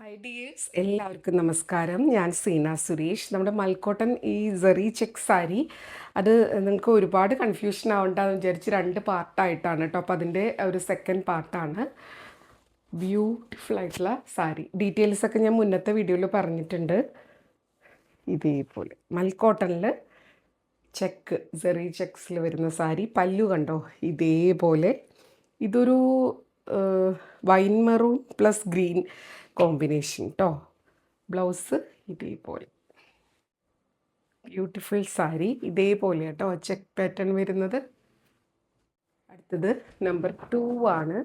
Hi dears, എല്ലാവർക്കും നമസ്കാരം. ഞാൻ സീന സുരേഷ്. നമ്മുടെ മൽക്കോട്ടൻ ഈ സെറി ചെക്ക് സാരി അത് നിങ്ങൾക്ക് ഒരുപാട് കൺഫ്യൂഷൻ ആവണ്ടെന്ന് വിചാരിച്ച് 2 പാർട്ടായിട്ടാണ് കേട്ടോ. അപ്പോൾ അതിൻ്റെ ഒരു സെക്കൻഡ് പാർട്ടാണ്. ബ്യൂട്ടിഫുൾ ആയിട്ടുള്ള സാരി ഡീറ്റെയിൽസൊക്കെ ഞാൻ മുന്നത്തെ വീഡിയോയിൽ പറഞ്ഞിട്ടുണ്ട്. ഇതേപോലെ മൽക്കോട്ടനിൽ ചെക്ക് സെറി ചെക്സിൽ വരുന്ന സാരി. പല്ലു കണ്ടോ, ഇതേപോലെ. ഇതൊരു wine maroon plus green combination കേട്ടോ. ബ്ലൗസ് ഇതേപോലെ ബ്യൂട്ടിഫുൾ സാരി, ഇതേപോലെ കേട്ടോ ചെക്ക് പാറ്റേൺ വരുന്നത്. അടുത്തത് നമ്പർ 2 ആണ്.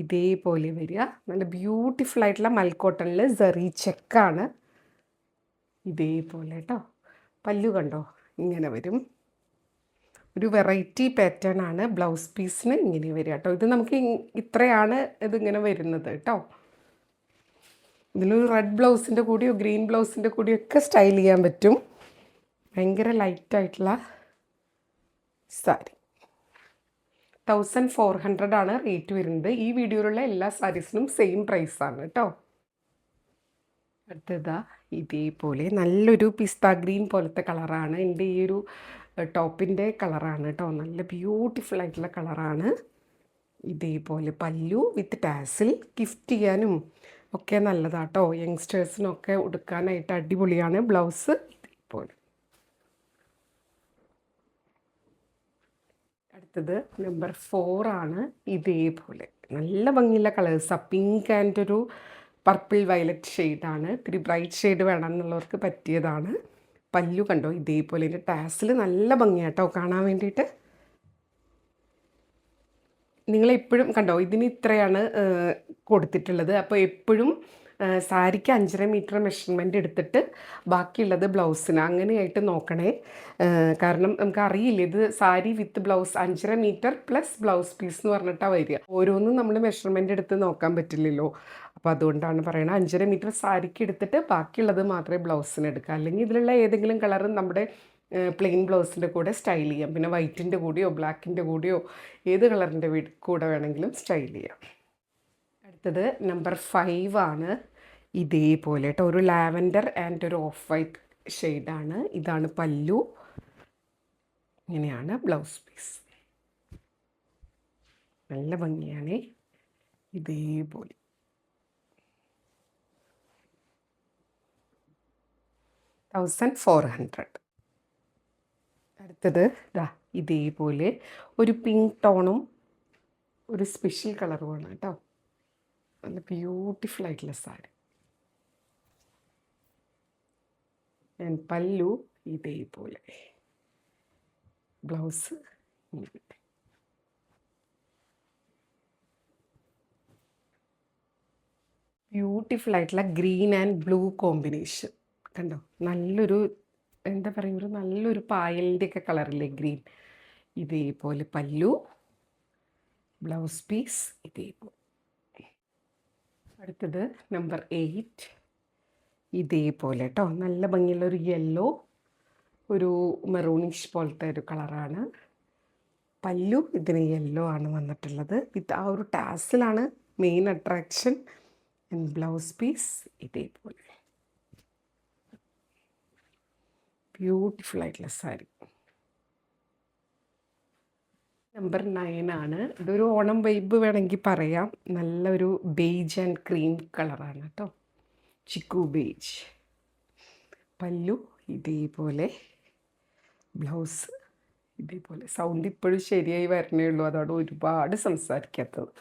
ഇതേപോലെ വരിക, നല്ല ബ്യൂട്ടിഫുൾ ആയിട്ടുള്ള മൽക്കോട്ടണിൽ സെറി ചെക്കാണ്. ഇതേപോലെ കേട്ടോ. പല്ലു കണ്ടോ, ഇങ്ങനെ വരും. ഒരു വെറൈറ്റി പാറ്റേൺ ആണ്. ബ്ലൗസ് പീസിന് ഇങ്ങനെ വരിക കേട്ടോ. ഇത് നമുക്ക് ഇത്രയാണ് ഇതിങ്ങനെ വരുന്നത് കേട്ടോ. ഇതിലൊരു റെഡ് ബ്ലൗസിൻ്റെ കൂടിയോ ഗ്രീൻ ബ്ലൗസിൻ്റെ കൂടിയോ ഒക്കെ സ്റ്റൈൽ ചെയ്യാൻ പറ്റും. ഭയങ്കര ലൈറ്റായിട്ടുള്ള സാരി. 1400 ആണ് റേറ്റ് വരുന്നത്. ഈ വീഡിയോയിലുള്ള എല്ലാ സാരീസിനും സെയിം പ്രൈസാണ് കേട്ടോ. അടുത്തതാ ഇതേപോലെ നല്ലൊരു പിസ്ത ഗ്രീൻ പോലത്തെ കളറാണ്. എൻ്റെ ഈ ഒരു ടോപ്പിൻ്റെ കളറാണ് കേട്ടോ. നല്ല ബ്യൂട്ടിഫുൾ ആയിട്ടുള്ള കളറാണ്. ഇതേപോലെ പല്ലു വിത്ത് ടാസിൽ. ഗിഫ്റ്റ് ചെയ്യാനും ഒക്കെ നല്ലതാട്ടോ. യങ്സ്റ്റേഴ്സിനൊക്കെ ഉടുക്കാനായിട്ട് അടിപൊളിയാണ്. ബ്ലൗസ് ഇതേപോലെ. അടുത്തത് നമ്പർ 4 ആണ്. ഇതേപോലെ നല്ല ഭംഗിയുള്ള കളേഴ്സാണ്. പിങ്ക് ആൻഡ് ഒരു പർപ്പിൾ വയലറ്റ് ഷെയ്ഡാണ്. ഇത്തിരി ബ്രൈറ്റ് ഷെയ്ഡ് വേണമെന്നുള്ളവർക്ക് പറ്റിയതാണ്. പല്ലു കണ്ടോ, ഇതേപോലെ. ഇതിൻ്റെ ടാസിൽ നല്ല ഭംഗിയാട്ടോ കാണാൻ വേണ്ടിയിട്ട്. നിങ്ങളെപ്പോഴും കണ്ടോ, ഇതിന് ഇത്രയാണ് കൊടുത്തിട്ടുള്ളത്. അപ്പോൾ എപ്പോഴും സാരിക്ക് 5.5 മീറ്റർ മെഷർമെൻറ്റ് എടുത്തിട്ട് ബാക്കിയുള്ളത് ബ്ലൗസിന് അങ്ങനെയായിട്ട് നോക്കണേ. കാരണം നമുക്ക് അറിയില്ല, ഇത് sari with blouse 5.5 metre plus blouse piece എന്ന് പറഞ്ഞിട്ടാണ് വരിക. ഓരോന്നും നമ്മൾ മെഷർമെൻറ്റ് എടുത്ത് നോക്കാൻ പറ്റില്ലല്ലോ. അപ്പോൾ അതുകൊണ്ടാണ് പറയണത് 5.5 മീറ്റർ സാരിക്ക് എടുത്തിട്ട് ബാക്കിയുള്ളത് മാത്രമേ ബ്ലൗസിന് എടുക്കുക. അല്ലെങ്കിൽ ഇതിലുള്ള ഏതെങ്കിലും കളർ നമ്മുടെ പ്ലെയിൻ ബ്ലൗസിൻ്റെ കൂടെ സ്റ്റൈൽ ചെയ്യാം. പിന്നെ വൈറ്റിൻ്റെ കൂടെയോ ബ്ലാക്കിൻ്റെ കൂടെയോ ഏത് കളറിൻ്റെ കൂടെ വേണമെങ്കിലും സ്റ്റൈൽ ചെയ്യാം. അടുത്തത് നമ്പർ 5 ആണ്. ഇതേപോലെ കേട്ടോ, ഒരു ലാവൻഡർ ആൻഡ് ഒരു ഓഫ് വൈറ്റ് ഷെയ്ഡാണ്. ഇതാണ് പല്ലു. ഇങ്ങനെയാണ് ബ്ലൗസ് പീസ്. നല്ല ഭംഗിയാണ്. ഇതേപോലെ 1400. അടുത്തത് ഇതാ ഇതേപോലെ ഒരു പിങ്ക് ടോണും ഒരു സ്പെഷ്യൽ കളറുമാണ് കേട്ടോ. നല്ല ബ്യൂട്ടിഫുൾ ആയിട്ടുള്ള സാരി. ആൻഡ് പല്ലു ഇതേപോലെ. ബ്ലൗസ് ബ്യൂട്ടിഫുൾ ആയിട്ടുള്ള ഗ്രീൻ ആൻഡ് ബ്ലൂ കോമ്പിനേഷൻ കണ്ടോ. നല്ലൊരു എന്താ പറയുക, ഒരു നല്ലൊരു പായലിൻ്റെ ഒക്കെ കളറില്ലേ, ഗ്രീൻ. ഇതേപോലെ പല്ലു, ബ്ലൗസ് പീസ് ഇതേപോലെ. അടുത്തത് നമ്പർ 8. ഇതേപോലെ കേട്ടോ, നല്ല ഭംഗിയുള്ള ഒരു യെല്ലോ, ഒരു മെറൂണിഷ് പോലത്തെ ഒരു കളറാണ്. പല്ലു ഇതിന് യെല്ലോ ആണ് വന്നിട്ടുള്ളത്. വിത്ത് ആ ഒരു ടാസിലാണ് മെയിൻ അട്രാക്ഷൻ. ബ്ലൗസ് പീസ് ഇതേപോലെ. ബ്യൂട്ടിഫുൾ ആയിട്ടുള്ള സാരി. നമ്പർ 9 ആണ്. ഇതൊരു ഓണം വൈബ് വേണമെങ്കിൽ പറയാം. നല്ലൊരു ബേജ് ആൻഡ് ക്രീം കളറാണ് കേട്ടോ. ചിക്കു ബേജ്. പല്ലു ഇതേപോലെ, ബ്ലൗസ് ഇതേപോലെ. സൗണ്ട് ഇപ്പോഴും ശരിയായി വരണേ ഉള്ളൂ, അതോടെ ഒരുപാട് സംസാരിക്കാത്തത്.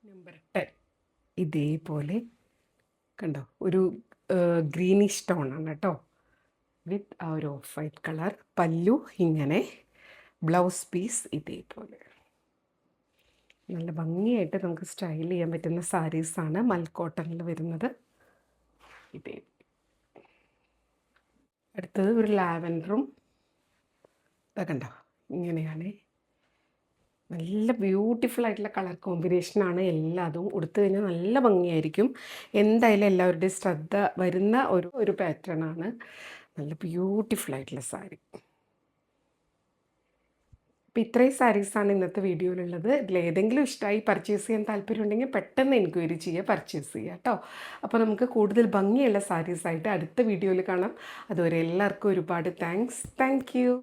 നമ്പർ 10. ഇതേപോലെ കണ്ടോ, ഒരു ഗ്രീനിഷ് ടോണാണ് കേട്ടോ, വിത്ത് ആ ഒരു ഓഫ് വൈറ്റ് കളർ. പല്ലു ഇങ്ങനെ, ബ്ലൗസ് പീസ് ഇതേപോലെ. നല്ല ഭംഗിയായിട്ട് നമുക്ക് സ്റ്റൈൽ ചെയ്യാൻ പറ്റുന്ന സാരീസാണ് മൽക്കോട്ടണിൽ വരുന്നത്. ഇതേ. അടുത്തത് ഒരു ലാവൻഡറും കണ്ടോ, ഇങ്ങനെയാണ്. നല്ല ബ്യൂട്ടിഫുൾ ആയിട്ടുള്ള കളർ കോമ്പിനേഷനാണ്. എല്ലാതും ഉടുത്തു കഴിഞ്ഞാൽ നല്ല ഭംഗിയായിരിക്കും. എന്തായാലും എല്ലാവരുടെയും ശ്രദ്ധ വരുന്ന ഒരു പാറ്റേൺ ആണ്. നല്ല ബ്യൂട്ടിഫുൾ ആയിട്ടുള്ള സാരി. അപ്പോൾ ഇത്രയും സാരീസാണ് ഇന്നത്തെ വീഡിയോയിലുള്ളത്. ഇതിലേതെങ്കിലും ഇഷ്ടമായി പർച്ചേസ് ചെയ്യാൻ താല്പര്യമുണ്ടെങ്കിൽ പെട്ടെന്ന് എൻക്വയറി ചെയ്യുക, പർച്ചേസ് ചെയ്യുക കേട്ടോ. അപ്പോൾ നമുക്ക് കൂടുതൽ ഭംഗിയുള്ള സാരീസായിട്ട് അടുത്ത വീഡിയോയിൽ കാണാം. അതുവരെ എല്ലാവർക്കും ഒരുപാട് താങ്ക്സ്. Thank you.